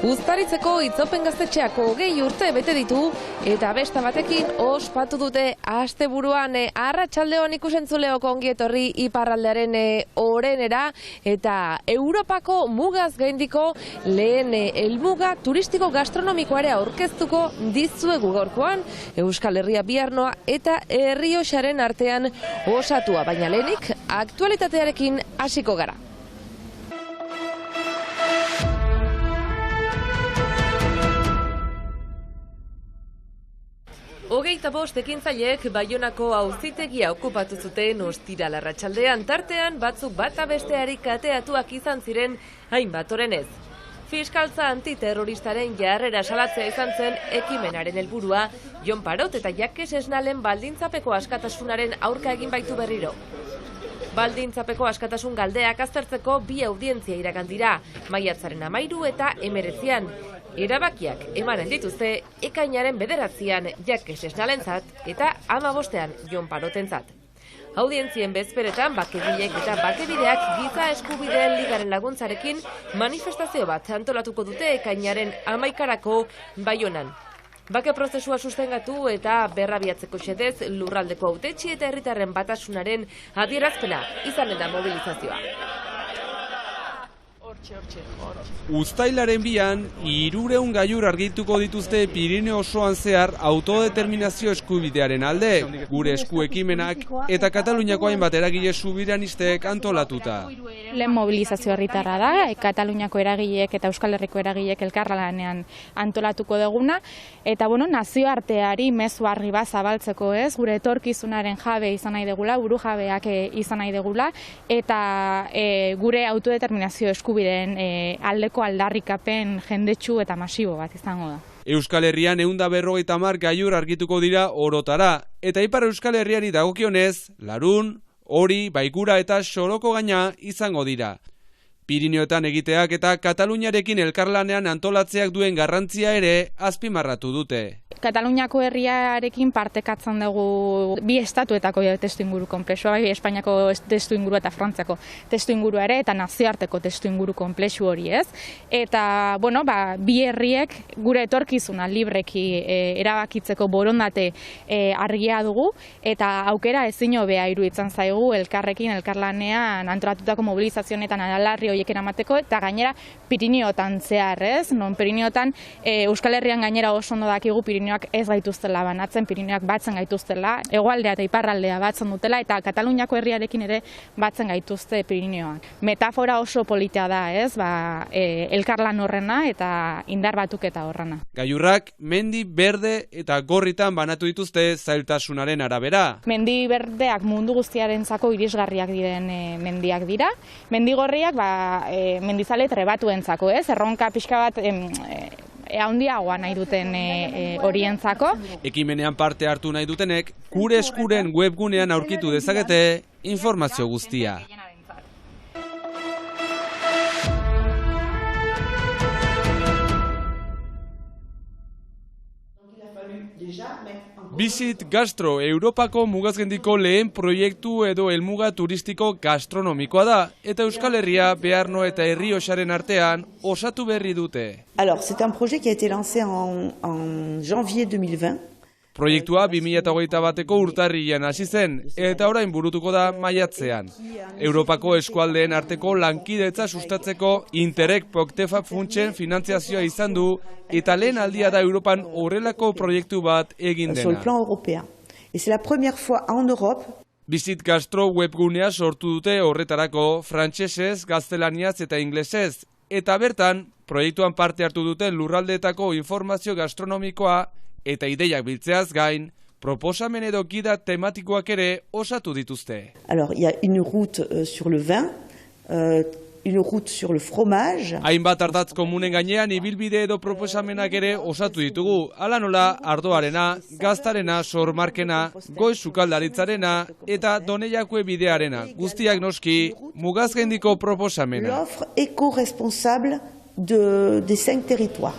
Uztaritzeko Itzopen Gaztetxeako 20 urte bete ditu eta besta batekin ospatu dute asteburuan. Arratsaldeon ikusentzuleok ongi etorri iparraldearen orenera eta Europako mugaz gaindiko lehen helmuga turistiko gastronomikoa ere aurkeztuko dizuegu gaurkoan Euskal Herria Biarnoa eta Errioxaren artean osatua, baina lehenik aktualitatearekin hasiko gara. Hogeita bost ekintzaileek Baionako auzitegia okupatu zuten ostiral arratsaldean, tartean batzuk bata besteari kateatuak izan ziren hainbat orenez. Fiskaltza antiterroristaren jarrera salatzea izan zen ekimenaren helburua, Jon Parot eta Jakes Esnalen baldintzapeko askatasunaren aurka egin baitu berriro. Baldintzapeko askatasun galdeak aztertzeko bi audientzia iragan dira, maiatzaren 13 eta 19an. Erabakiak emanen dituzte ekainaren 9an Jakes Esnalentzat eta 15an Jon Parotentzat. Audientzien bezperetan bakegileek eta bakebideak giza eskubideen ligaren laguntzarekin manifestazio bat antolatuko dute ekainaren 11arako Baionan. Bake prozesua sustengatu eta berrabiatzeko xedez lurraldeko hautetsi eta herritarren batasunaren adierazpena izanen da mobilizazioa. Uztailaren 2an, 300 gailur argituko dituzte Pirineo osoan zehar autodeterminazio eskubidearen alde, gure esku ekimenak eta Kataluniako hainbat eragile subiranistek antolatuta. Lehen mobilizazio herritarra da, Kataluniako eragileek eta Euskal Herriko eragileek elkarlanean antolatuko duguna, eta nazioarteari mezu argi bat zabaltzeko gure etorkizunaren jabe izan nahi degula, buru jabeak izan nahi degula, eta gure autodeterminazio eskubideen aldeko aldarrikapen jendetsu eta masibo bat izango da. Euskal Herrian 150 gailur argituko dira orotara, eta Ipar Euskal Herriari dagokionez, Larun, Hori, Baikura eta Xoroko gaina izango dira. Pirineoetan egiteak eta Kataluniarekin elkarlanean antolatzeak duen garrantzia ere azpimarratu dute. Kataluniako herriarekin partekatzen dugu bi estatuetako testuinguru konplexua, bai Espainiako testuinguru eta Frantziako testuinguru ere eta nazioarteko testuinguru konplexu hori, ez? Eta, bi herriek gure etorkizuna libreki erabakitzeko borondate argia dugu eta aukera ezin hobea iruditzen zaigu elkarrekin elkarlanean antolatutako mobilizazioetan alarri horiek eramateko eta gainera Pirineotan zehar, ez? Non Pirineotan Euskal Herrian gainera oso ondo dakigu Pirineoak ez gaituztela banatzen, Pirineoak batzen gaituztela, hegoaldea eta iparraldea batzen dutela eta Kataluniako herriarekin ere batzen gaituzte Pirineoak. Metafora oso politia da, ez? Elkarlan horrena eta indar batuketa horrena. Gailurrak mendi berde eta gorritan banatu dituzte zailtasunaren arabera. Mendi berdeak mundu guztiarentzako irisgarriak diren mendiak dira. Mendi gorriak mendizale trebatuentzako, ez? Erronka pixka bat handiagoa nahi duten horientzako. Ekimenean parte hartu nahi dutenek, gure eskuren webgunean aurkitu dezakete informazio guztia. Visit Gastro, Europako mugazgendiko lehen proiektu edo helmuga turistiko gastronomikoa da, eta Euskal Herria, Bearno eta Errioxaren artean osatu berri dute. Alors, c'est un projet qui a été lancé en janvier 2020. Proiektua 2021ko urtarrilean hasi zen, eta orain burutuko da maiatzean. Europako eskualdeen arteko lankidetza sustatzeko Interreg Poctefa funtsen finantziazioa izan du, eta lehen aldia da Europan horrelako proiektu bat egin dena. Sur le plan européen. Et c'est la première fois en Europe. Visit Gastro webgunea sortu dute horretarako frantsesez, gaztelaniaz eta inglesez, eta bertan, proiektuan parte hartu duten lurraldeetako informazio gastronomikoa eta ideiak biltzeaz gain, proposamen edo gida tematikoak ere osatu dituzte. Alors, il y a une route sur le vin, une route sur le fromage. Hainbat ardatz komunen gainean ibilbide edo proposamenak ere osatu ditugu. Hala nola, ardoarena, gaztarena, sormarkena, goiz sukaldaritzarena eta Doneiakue bidearena. Guztiak noski, mugazgendiko proposamena. L'offre éco-responsable des 5 territoires.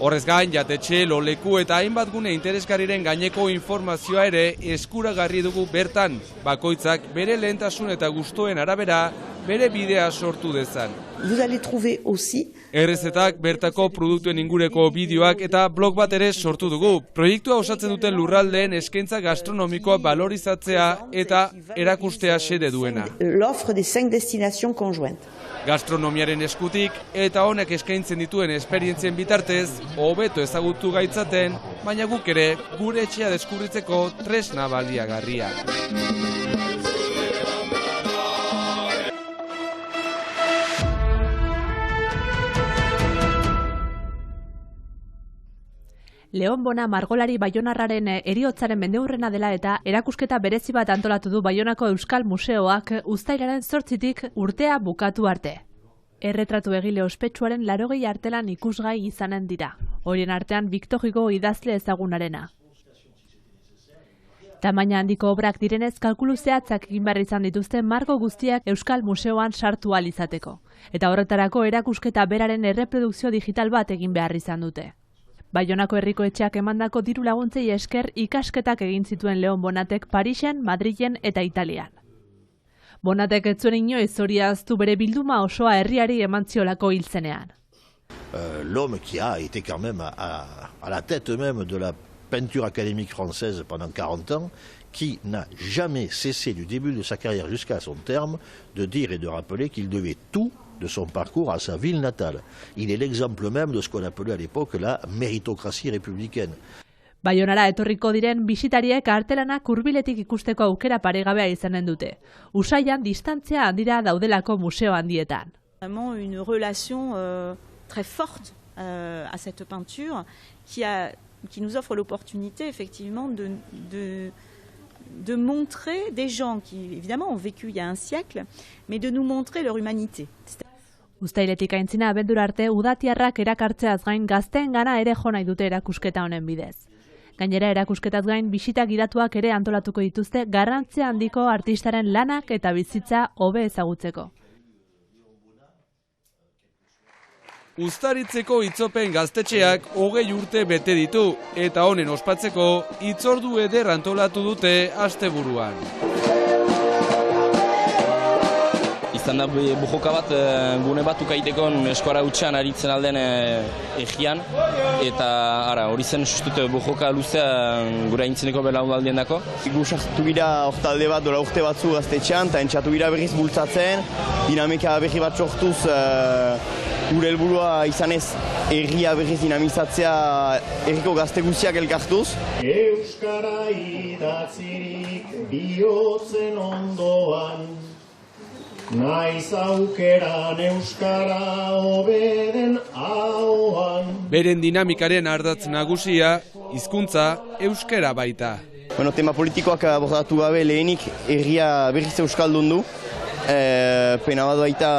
Horrez gain, jatetxe, loleku eta hainbat gune interesgarriren gaineko informazioa ere eskuragarri dugu bertan. Bakoitzak bere lehentasun eta gustoen arabera bere bidea sortu dezan. Vous allez trouver aussi Errezetak, bertako produktuen ingureko bideoak eta blog bat ere sortu dugu. Proiektua osatzen duten lurraldeen eskaintza gastronomikoa valorizatzea eta erakustea xede duena. l'offre des 5 destinations conjointes. Gastronomiaren eskutik eta honek eskaintzen dituen esperientzien bitartez, hobeto ezagutu gaitzaten, baina guk ere gure etxea deskubritzeko tresna baliagarria. Leon Bona margolari baionarraren heriotzaren mendeurrena dela eta erakusketa berezi bat antolatu du Baionako Euskal Museoak uztailaren 8tik urtea bukatu arte. Erretratu egile ospetsuaren 80 artelan ikusgai izanen dira. Horien artean Victor Hugo idazle ezagunarena. Tamaina handiko obrak direnez kalkulu zehatzak egin behar izan dituzte margo guztiak Euskal Museoan sartu ahal izateko. Eta horretarako erakusketa beraren erreprodukzio digital bat egin behar izan dute. Baionako herriko etxeak emandako diru laguntzei esker ikasketak egin zituen Leon Bonatek Parisen, Madrilen eta Italian. Bonatek ez zuen inoiz hori ahaztu bere bilduma osoa herriari eman ziolako hil zenean. L'homme qui a été quand même à la tête même de la peinture académique française pendant 40 ans, qui n'a jamais cessé du début de sa carrière jusqu'à son terme de dire et de rappeler qu'il devait tout de son parcours à sa ville natale. Il est l'exemple même de ce qu'on appelait à l'époque la méritocratie républicaine. Baionara etorriko diren bisitariek artelanak hurbiletik ikusteko aukera paregabea izanen dute. Usaian distantzia handira daudelako museo handietan. Vraiment une relation très forte à cette peinture qui nous offre l'opportunité effectivement de montrer des gens qui évidemment ont vécu il y a un siècle, mais de nous montrer leur humanité. Uztailetik aintzina abendura arte udatiarrak erakartzeaz gain gazteengana ere jo nahi dute erakusketa honen bidez. Gainera erakusketaz gain bisita gidatuak ere antolatuko dituzte garrantzia handiko artistaren lanak eta bizitza hobe ezagutzeko. Uztaritzeko Itzopen gaztetxeak 20 urte bete ditu eta honen ospatzeko hitzordu eder antolatu dute asteburuan. Izan da bujoka bat gune bat ukaiteko eskora hutsean aritzen alden egian eta hori zen sustut bujoka luzea gure aintzineko belaunaldien dako. Gusartu gira hortalde bat dola urte batzu gaztetxean eta entxatu gira berriz bultzatzen, dinamika berri bat sortuz gure helburua izanez herria berriz dinamizatzea herriko gazte guztiak elkartuz. Euskara idatzirik bihotzen ondoan, naiz aukeran euskara hobeden ahoan. Beren dinamikaren ardatz nagusia, hizkuntza euskara baita. Tema politikoak abordatu gabe lehenik herria berriz euskaldun du. Pena bat baita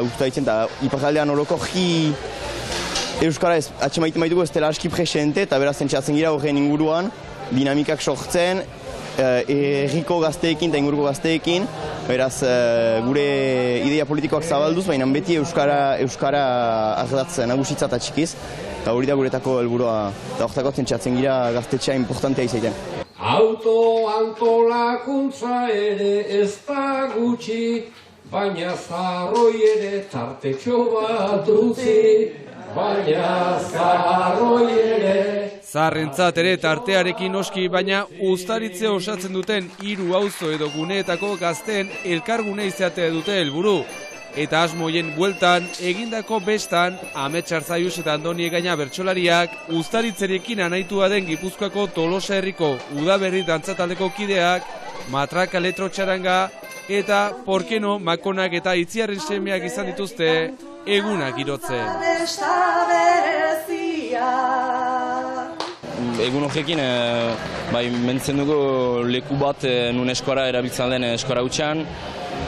ustaitzen eta iparraldean orokorki euskara atxemaiten baitugu ez dela aski presente eta beraz entxatzen gira horren inguruan dinamikak sortzen herriko gazteekin eta inguruko gazteekin, beraz gure ideia politikoak zabalduz, baina beti euskara ardatz nagusitzat atxikiz eta hori da guretako helburua eta horretako entxatzen gira gaztetxea importantea izaiten. Autoantolakuntza ere ez da gutxi, baina zarroi ere tartetxo bat utzi, baina zarroi ere. Zaharrentzat ere tartearekin noski, baina uztaritze osatzen duten 3 auzo edo guneetako gazteen elkargune izatea dute helburu. Eta asmoien bueltan, egindako bestan, Amets Arzaius eta Andoni Egaina bertsolariak, uztaritzerekin anaitua den Gipuzkoako Tolosa herriko udaberri dantzataldeko kideak, matraka elektrotxaranga, eta, porkeno, makonak eta itziarren semeak izan dituzte, egunak girotzen. Egun horrekin, mentzen dugu leku bat nun eskora erabiltzen den eskora hutsean,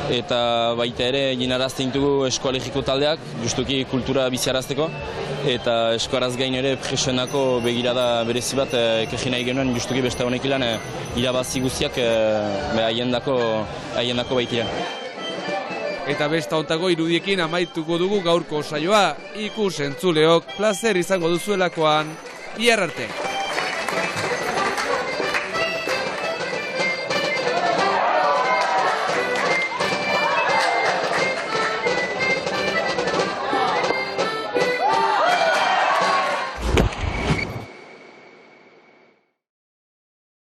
eta baita ere ginarazten ditugu eskoalegiko taldeak, justuki kultura biziarazteko, eta eskoaraz gain ere presionako begirada berezi bat ekeji nahi genuen justuki beste honek ilan irabazi guztiak haiendako baitira. Eta besta ontako irudiekin amaituko dugu gaurko saioa, ikus entzuleok plazer izango duzuelakoan, bihar arte.